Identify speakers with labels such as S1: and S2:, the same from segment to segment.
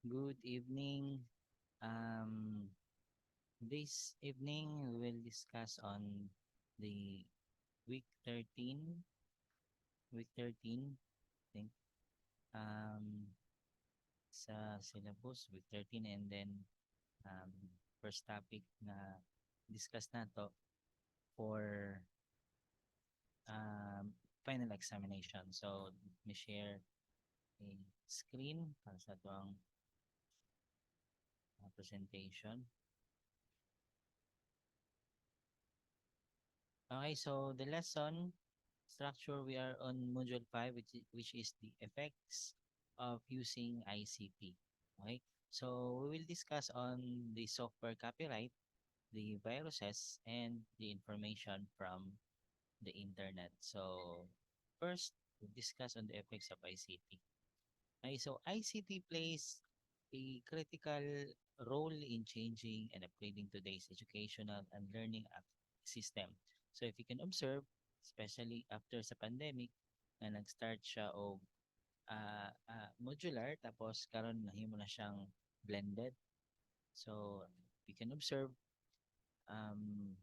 S1: Good evening. Um, this evening we will discuss on the week 13, week 13, I think, sa syllabus, week 13, and then um, first topic na discuss na to for final examination. So, let me share a screen para sa ito ang presentation. Okay, so the lesson structure, we are on Module 5, which is the effects of using ICT. Okay? So we will discuss on the software copyright, the viruses, and the information from the internet. So first, we'll discuss on the effects of ICT. Okay, so ICT plays a critical role in changing and upgrading today's educational and learning system. So if you can observe, especially after sa pandemic, na nag-start siya o modular, tapos karon nahimo na siyang blended. So you can observe, um,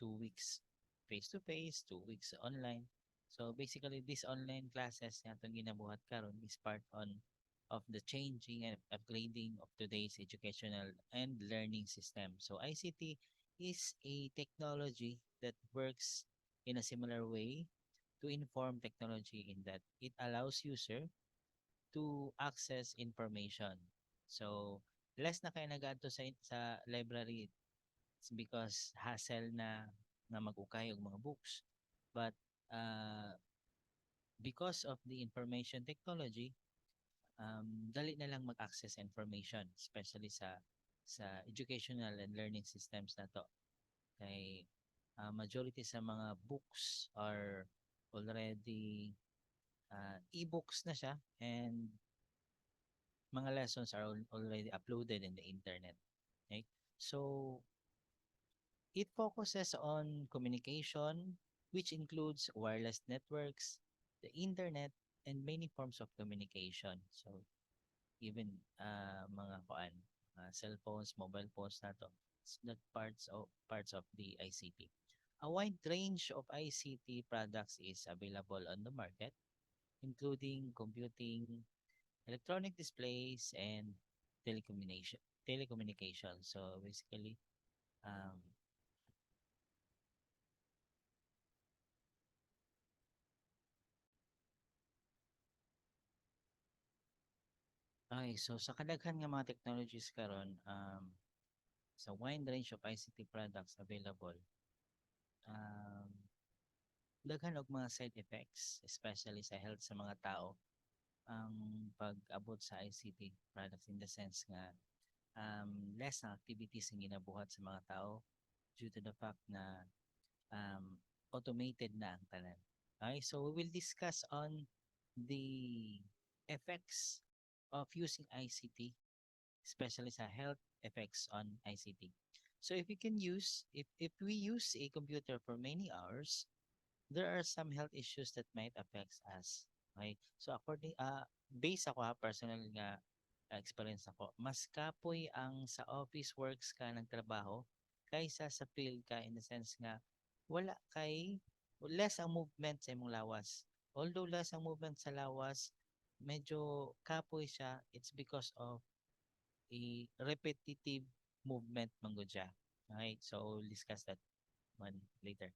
S1: 2 weeks face-to-face, 2 weeks online. So basically, these online classes na itong ginabuhat karon is part of the changing and upgrading of today's educational and learning system. So ICT is a technology that works in a similar way to inform technology in that it allows user to access information. So less na kayo nag-adto sa library. It's because hassle na mag-ukay og mga books. But because of the information technology, dali na lang mag-access information, especially sa educational and learning systems na to. Kay majority sa mga books are already e-books na siya, and mga lessons are already uploaded in the internet. Okay? So it focuses on communication, which includes wireless networks, the internet, and many forms of communication. So even mga kuan, cell phones, mobile phones na to, it's not parts of the ICT. A wide range of ICT products is available on the market, including computing, electronic displays, and telecommunication. Telecommunication. So basically, um, okay, so sa kadaghan nga mga technologies karon, sa wide range of ICT products available, um, daghan og mga side effects, especially sa health sa mga tao, ang pag-abot sa ICT products in the sense nga less na activities ang ginabuhat sa mga tao due to the fact na automated na ang tanan. Okay, so we will discuss on the effects of using ICT, especially sa health effects on ICT. So if we use a computer for many hours, there are some health issues that might affect us. Okay? So based ako personal nga experience ako, mas kapoy ang sa office works ka ng trabaho kaysa sa field ka, in the sense nga wala kay less ang movement sa imong lawas. Although less ang movement sa lawas, medyo kapoy siya. It's because of a repetitive movement manggod siya. Okay? So we'll discuss that one later.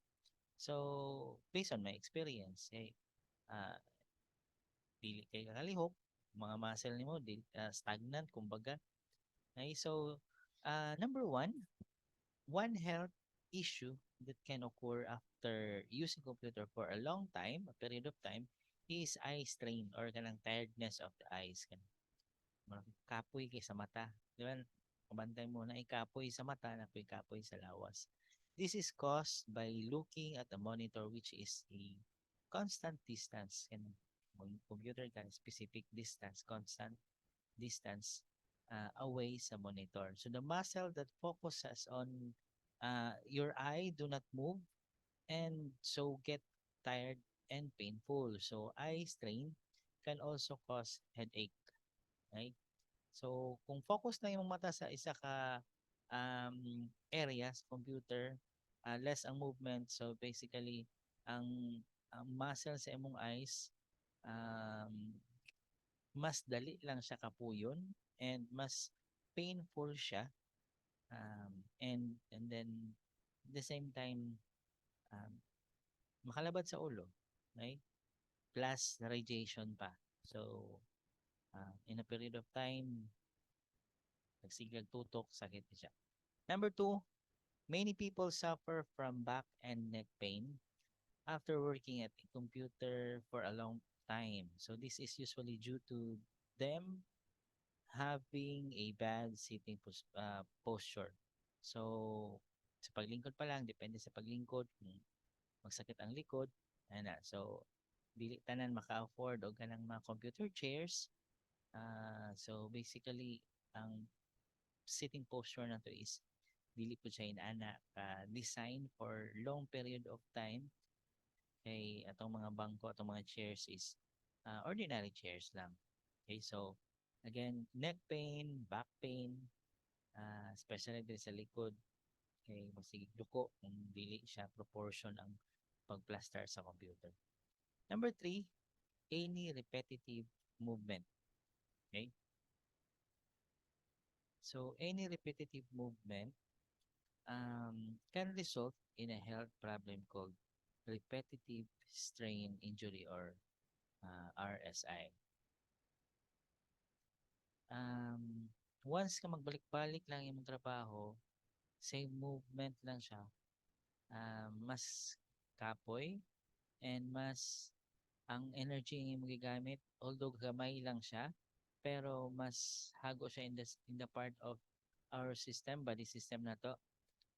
S1: So based on my experience, uh, dili kay kalihok, mga muscle nimo stagnant kumbaga. Okay? So number one health issue that can occur after using computer for a long time, a period of time, is eye strain or kanang tiredness of the eyes. Kapoy kay sa mata. Di ba? Kabantay mo na ikapoy sa mata, na kapoy sa lawas. This is caused by looking at a monitor which is a constant distance, and computer can specific distance, constant distance away sa monitor. So the muscle that focuses on your eye do not move, and so get tired and painful. So eye strain can also cause headache. Right? So, kung focus na yung mata sa isa ka area sa computer, less ang movement. So, basically, ang muscle sa imong eyes, um, mas dali lang siya kapuyon and mas painful siya. And then, at the same time, um, makalabad sa ulo. Right? Plus, radiation pa. So, in a period of time, nagsiglag tutok, sakit na siya. Number two, many people suffer from back and neck pain after working at a computer for a long time. So this is usually due to them having a bad sitting posture. So sa paglingkod pa lang, depende sa paglingkod, kung magsakit ang likod, ana. So dili tanan maka-afford og kanang mga computer chairs. So basically, ang sitting posture na to is dili po siya inaana design for long period of time. Kay atong mga bangko, atong mga chairs is ordinary chairs lang. Okay, so again, neck pain, back pain, especially din sa likod, kay masig duko kung dili siya proportion ang pagplaster sa computer. Number three, any repetitive movement. Okay? So, any repetitive movement can result in a health problem called repetitive strain injury or RSI. Once ka magbalik-balik lang yung trabaho, same movement lang siya, mas kapoy and mas ang energy yung magigamit, although gamay lang siya, pero mas hago siya in the part of our system, body system na to,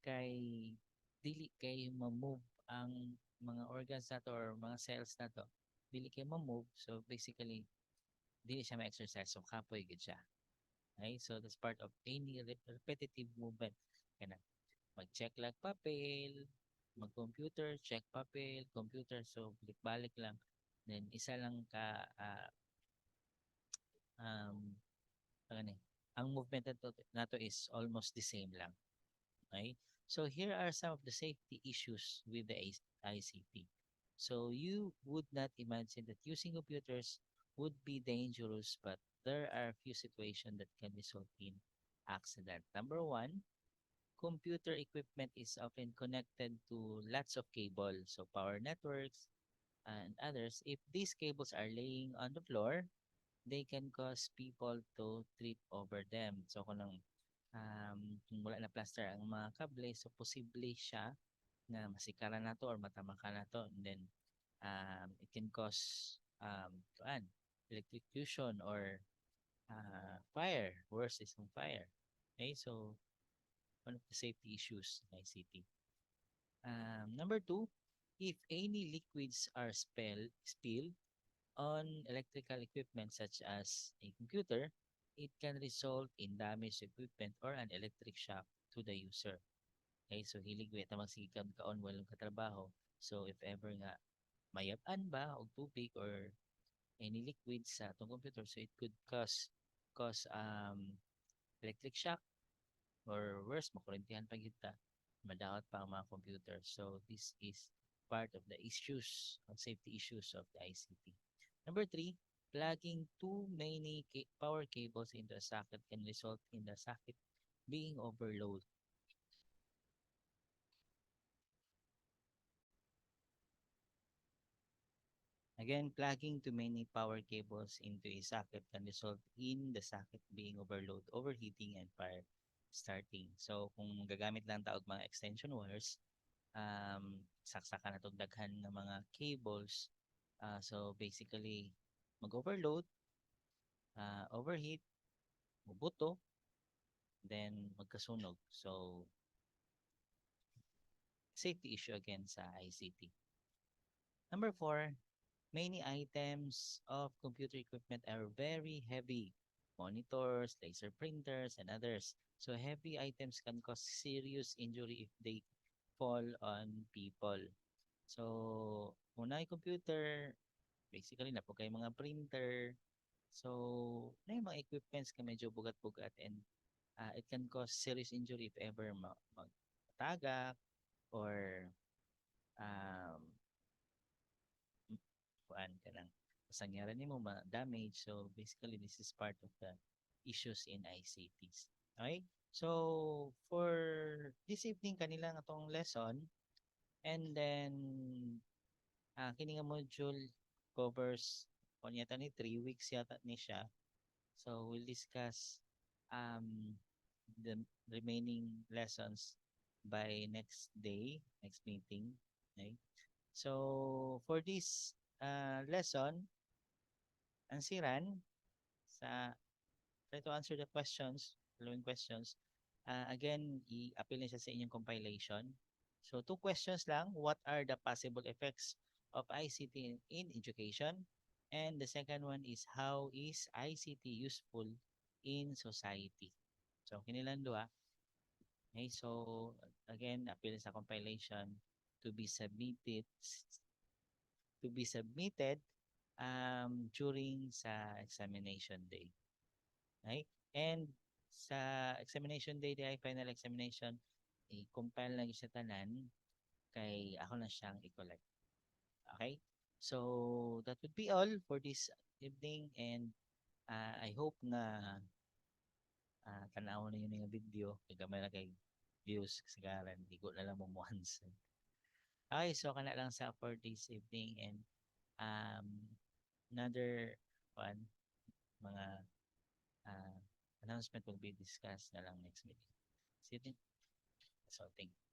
S1: kay dili kay ma-move ang mga organs na to or mga cells na to. Dili kay ma-move, so basically, dili siya ma-exercise, so kapoy gid siya. Okay? So that's part of any repetitive movement. Kana mag-check lang papel, mag-computer, check papel, computer, so balik-balik lang. Then isa lang ka um ano ang movement na to is almost the same lang. Okay? So here are some of the safety issues with the ICT. So you would not imagine that using computers would be dangerous, but there are a few situations that can result in accident. Number one, computer equipment is often connected to lots of cables, so power networks and others. If these cables are laying on the floor, they can cause people to trip over them. So kung wala na plaster ang mga kable, so posible siya na masikaran na to or matamaka na to. And then it can cause electrocution or fire. Worse is on fire. Okay, so one of the safety issues in ICT. Number two, if any liquids are spilled on electrical equipment such as a computer, it can result in damaged equipment or an electric shock to the user. Okay, so hilig ta magsigkam kaon walong katrabaho. So if ever nga mayab-an ba og tubig or any liquids sa atong computer, so it could cause electric shock or worse, makurintihan pa gyud ta, madawat pa ang mga computer. So this is part of the issues, safety issues of the ICT. Number three, plugging too many power cables into a socket can result in the socket being overloaded. Again, plugging too many power cables into a socket can result in the socket being overloaded, overheating, and fire starting. So, kung gagamit lang taog mga extension wires, saksakan na itong daghan ng mga cables. So, basically, mag-overload, overheat, mabuto, then magkasunog. So, safety issue again sa ICT. Number four, many items of computer equipment are very heavy. Monitors, laser printers, and others. So heavy items can cause serious injury if they fall on people. So, kung na computer, basically na po kayo mga printer, So, na yung mga equipments ka medyo bugat-bugat and it can cause serious injury if ever magtagak or um, kuan ka lang. Sangyaran nimo ma-damage. So, basically, this is part of the issues in ICTs. Okay? So, for this evening, kanila nga tong lesson, and then, kini nga module covers kung yata ni 3 weeks yata ni siya. So, we'll discuss the remaining lessons by next day, next meeting. Okay? So, for this lesson, ang siran, try to answer the following questions. Again, i-appeal na siya sa inyong compilation. So, 2 questions lang. What are the possible effects of ICT in education? And the second one is, how is ICT useful in society? So, kinilang dua. Okay, so, again, appeal sa compilation to be submitted during sa examination day. Okay? And sa examination day, di ay final examination, i-compile lang sa tanan kay ako na siyang i-collect. Okay? So, that would be all for this evening and I hope na tanaw na yun yung video kay gamay na kay views kasagaran di ko na lang mo once. Okay, so kana lang sa for this evening and um, another one, mga uh, announcement will be discussed na lang next meeting. See you then. So, thank you.